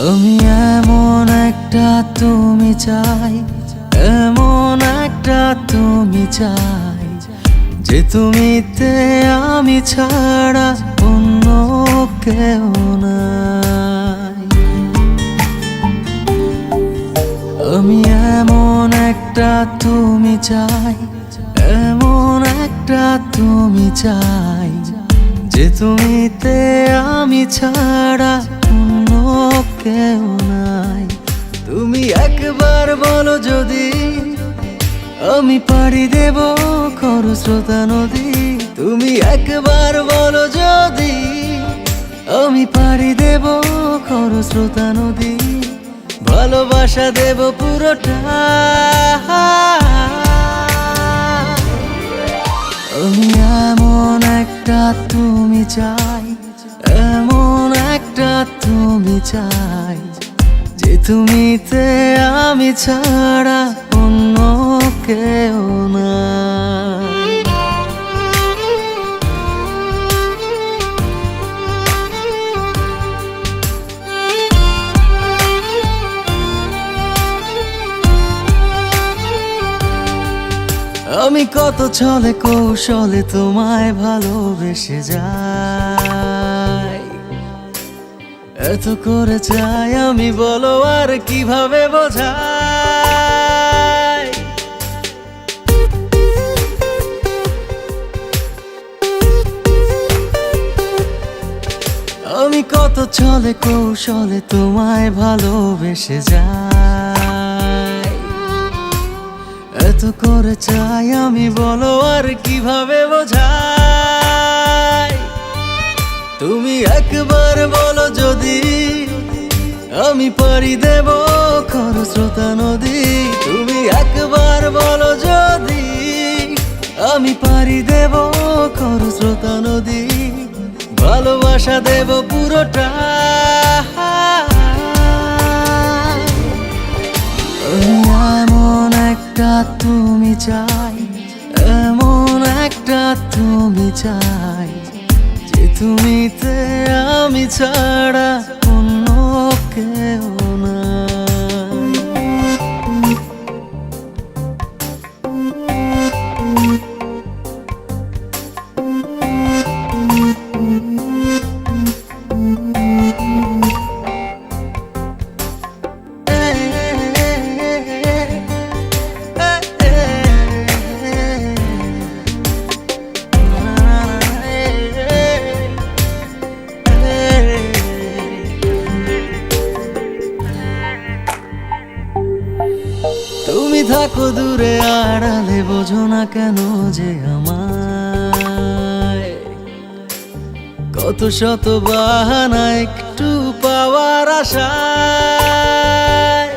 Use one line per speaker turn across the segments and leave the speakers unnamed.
আমি এমন একটা তুমি চাই, এমন একটা তুমি চাই, যে তুমিতে আমি ছাড়া অন্য কেউ নাই। আমি এমন একটা তুমি চাই, এমন একটা তুমি চাই, যে তুমিতে আমি ছাড়া অন্য কেউ নাই। তুমি একবার বলো যদি আমি পাড়ি দেব খরস্রোতা নদী। তুমি একবার বলো যদি আমি পাড়ি দেব খরস্রোতা নদী। ভালোবাসা দেব পুরোটা। আমি এমন একটা তুমি চাই, এমন একটা তুমি চাই, যে তুমিতে আমি ছাড়া অন্য কেউ নাই। আমি কত ছলে কৌশলে তোমায় ভালোবেসে যাই, এত করে চাই আমি, বলো আর কিভাবে বোঝাই। আমি কত ছলে কৌশলে তোমায় ভালোবেসে যাই, এত করে চাই আমি, বলো আর কিভাবে বোঝাই। তুমি একবার বলো যদি আমি পাড়ি দেব খরস্রোতা নদী। তুমি একবার বলো যদি আমি পাড়ি দেব খরস্রোতা নদী। ভালোবাসা দেব পুরোটা। এমন একটা তুমি চাই, এমন একটা তুমি চাই, যে তুমিতে আমি ছাড়া অন্য কেউ নাই। তুমি থাকো দূরে আড়ালে, বোঝো না কেন যে আমায় কত শত বাহানা একটু পাওয়ার আশায়।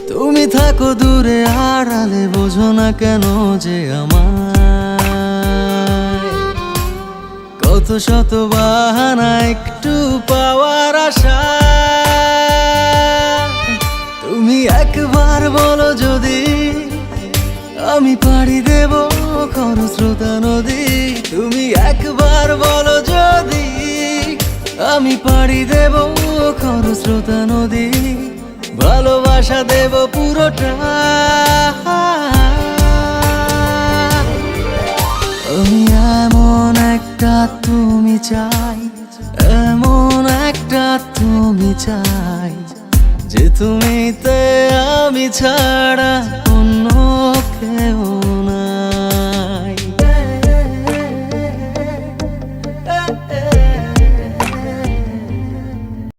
তুমি থাকো দূরে আড়ালে, বোঝো না কেন যে আমায় কত শত বাহানা একটু পাওয়ার আশা। তুমি একবার বলো যদি আমি পাড়ি দেব খরস্রোতা নদী। তুমি একবার বলো যদি আমি পাড়ি দেব খরস্রোতা নদী। ভালোবাসা দেব পুরোটা। আমি এমন একটা তুমি চাই, এমন একটা তুমি চাই, যে তুমিতে আমি ছাড়া